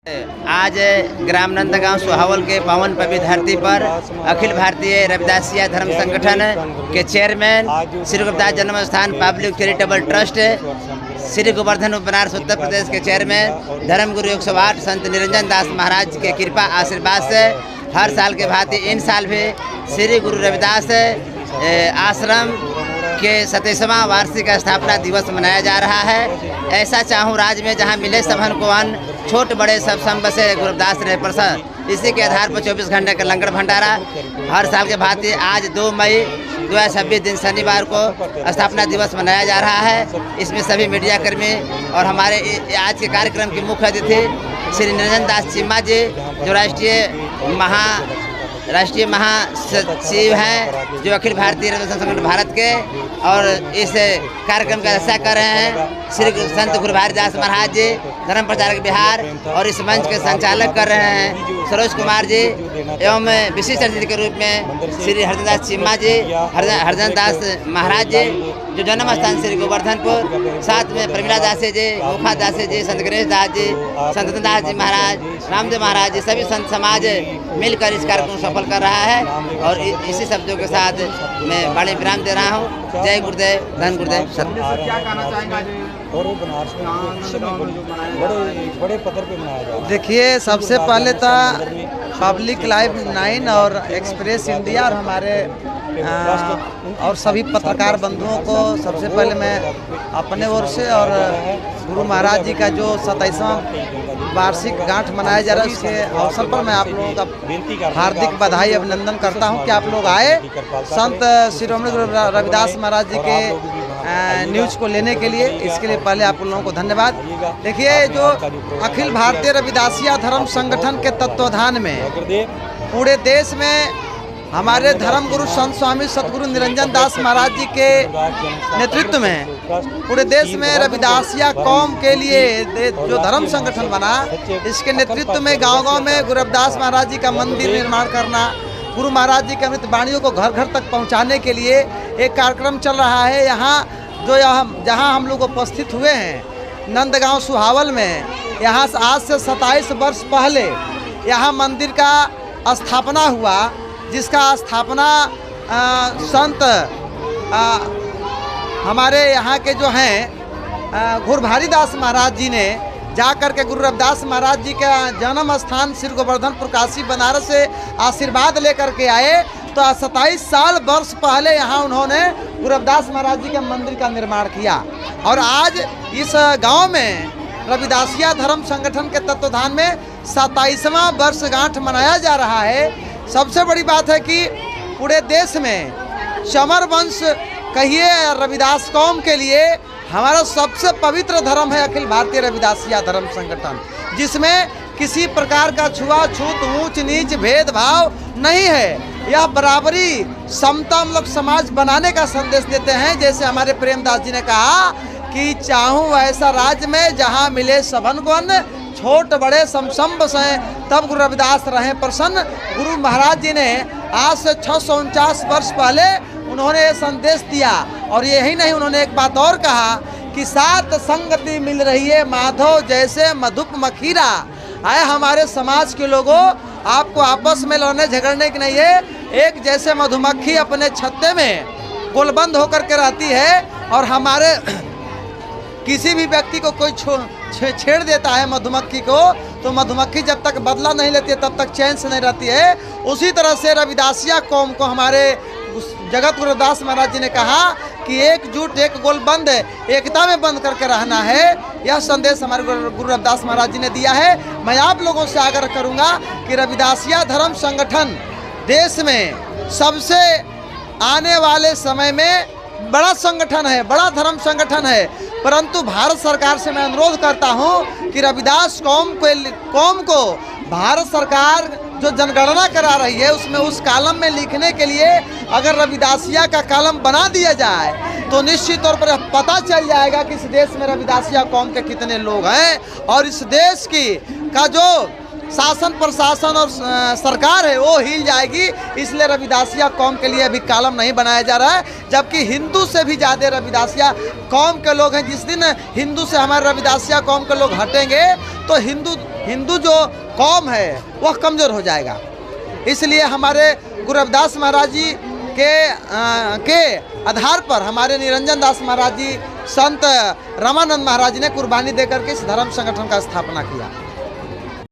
आज ग्राम नंदगांव सुहावल के पावन पवित्र धरती पर अखिल भारतीय रविदासिया धर्म संगठन के चेयरमैन श्री गुरुदास जन्म स्थान public charitable trust Shri Govardhan Banaras Uttar Pradesh के चेयरमैन धर्मगुरु 108 संत निरंजन दास महाराज के कृपा आशीर्वाद से हर साल के भांति इन साल भी श्री गुरु रविदास आश्रम के 27वां वार्षिक स्थापना दिवस मनाया जा रहा है। ऐसा चाहूँ राज्य में जहाँ मिले सबन को अन्न, छोट बड़े सब संब से गुरुदास रहे प्रसन्न। इसी के आधार पर 24 घंटे का लंगर भंडारा हर साल के भांति आज 2 मई 2026 दिन शनिवार को स्थापना दिवस मनाया जा रहा है। इसमें सभी मीडिया कर्मी और हमारे आज के कार्यक्रम की मुख्य अतिथि श्री निरंजन दास चीमा जी जो राष्ट्रीय महासचिव हैं, जो अखिल भारतीय रविदास संगठन भारत के, और इस कार्यक्रम का अध्यक्षता कर रहे हैं श्री संत गुरु भारीदास महाराज जी धर्म प्रचारक बिहार, और इस मंच के संचालक कर रहे हैं सरोज कुमार जी, एवं विशिष्ट अतिथि के रूप में श्री हरजन दास चीमा जी, हरजन दास महाराज जी जो जन्म स्थान श्री गोवर्धनपुर, साथ में प्रमीला दासी जी, मुखा दासी जी, संत गणेश दास जी, संत दास जी महाराज, रामदेव महाराज जी, सभी संत समाज मिलकर इस कार्यक्रम को सफल कर रहा है। और इसी शब्दों के साथ मैं बड़े विराम दे रहा हूँ। जय गुरुदेव, धन गुरुदेव। क्या कहना चाहेंगे बड़े पत्थर पे मनाया जाए? देखिए, सबसे पहले तो पब्लिक लाइव 9 और एक्सप्रेस इंडिया और हमारे और सभी पत्रकार बंधुओं को सबसे पहले मैं अपने ओर से और गुरु महाराज जी का जो 27वां वार्षिक गांठ मनाया जा रहा है उसके अवसर पर मैं आप लोगों का हार्दिक बधाई अभिनंदन करता हूं कि आप लोग आए संत शिरोमणि गुरु रविदास महाराज जी के न्यूज़ को लेने के लिए। इसके लिए पहले आप लोगों को धन्यवाद। देखिए, जो अखिल भारतीय रविदासिया धर्म संगठन के तत्वाधान में पूरे देश में हमारे धर्म गुरु संत स्वामी सतगुरु निरंजन दास महाराज जी के नेतृत्व में पूरे देश में रविदासिया कौम के लिए जो धर्म संगठन बना, इसके नेतृत्व में गांव-गांव में गुरु रविदास महाराज जी का मंदिर निर्माण करना, गुरु महाराज जी के अमृत वाणियों को घर घर तक पहुंचाने के लिए एक कार्यक्रम चल रहा है। जहां हम लोग उपस्थित हुए हैं नंदगांव सुहावल में, यहाँ आज से 27 वर्ष पहले यहाँ मंदिर का स्थापना हुआ, जिसका स्थापना संत हमारे यहाँ के जो हैं गुरु भारीदास महाराज जी ने जा कर के गुरु रविदास महाराज जी का जन्म स्थान श्री गोवर्धनपुर काशी बनारस से आशीर्वाद लेकर के आए। तो 27 वर्ष पहले यहाँ उन्होंने गुरु रविदास महाराज जी के मंदिर का निर्माण किया, और आज इस गांव में रविदासिया धर्म संगठन के तत्वाधान में 27वां वर्षगांठ मनाया जा रहा है। सबसे बड़ी बात है कि पूरे देश में चमर वंश कहिए रविदास कौम के लिए हमारा सबसे पवित्र धर्म है अखिल भारतीय रविदासिया धर्म संगठन, जिसमें किसी प्रकार का छुआछूत, ऊंच नीच, भेदभाव नहीं है। यह बराबरी, समता हम लोग समाज बनाने का संदेश देते हैं। जैसे हमारे प्रेमदास जी ने कहा कि चाहूँ ऐसा राज्य में जहाँ मिले सबन को अन्न, छोट बड़े समसंब से तब गुरु रविदास रहे प्रसन्न। गुरु महाराज जी ने आज से 649 वर्ष पहले उन्होंने ये संदेश दिया, और यही नहीं, उन्होंने एक बात और कहा कि सात संगति मिल रही है माधव जैसे मधुप मखीरा। आए हमारे समाज के लोगों, आपको आपस में लड़ने झगड़ने की नहीं है। एक जैसे मधुमक्खी अपने छत्ते में गोलबंद होकर के रहती है, और हमारे किसी भी व्यक्ति को कोई छेड़ देता है मधुमक्खी को, तो मधुमक्खी जब तक बदला नहीं लेती है तब तक चैन से नहीं रहती है। उसी तरह से रविदासिया कौम को हमारे जगत गुरु रविदास महाराज जी ने कहा कि एकजुट, एक गोल बंद, एकता में बंद करके रहना है। यह संदेश हमारे गुरु रविदास महाराज जी ने दिया है। मैं आप लोगों से आग्रह करूंगा कि रविदासिया धर्म संगठन देश में सबसे आने वाले समय में बड़ा संगठन है, बड़ा धर्म संगठन है, परंतु भारत सरकार से मैं अनुरोध करता हूं कि रविदास कौम को भारत सरकार जो जनगणना करा रही है उसमें उस कॉलम में लिखने के लिए अगर रविदासिया का कॉलम बना दिया जाए तो निश्चित तौर पर पता चल जाएगा कि इस देश में रविदासिया कौम के कितने लोग हैं, और इस देश का जो शासन प्रशासन और सरकार है वो हिल जाएगी। इसलिए रविदासिया कौम के लिए अभी कॉलम नहीं बनाया जा रहा है, जबकि हिंदू से भी ज़्यादा रविदासिया कौम के लोग हैं। जिस दिन हिंदू से हमारे रविदासिया कौम के लोग हटेंगे तो हिंदू हिंदू जो कौम है वह कमज़ोर हो जाएगा। इसलिए हमारे गुरु रविदास महाराज जी के आधार पर हमारे निरंजन दास महाराज जी, संत रामानंद महाराज ने कुर्बानी देकर के इस धर्म संगठन का स्थापना किया।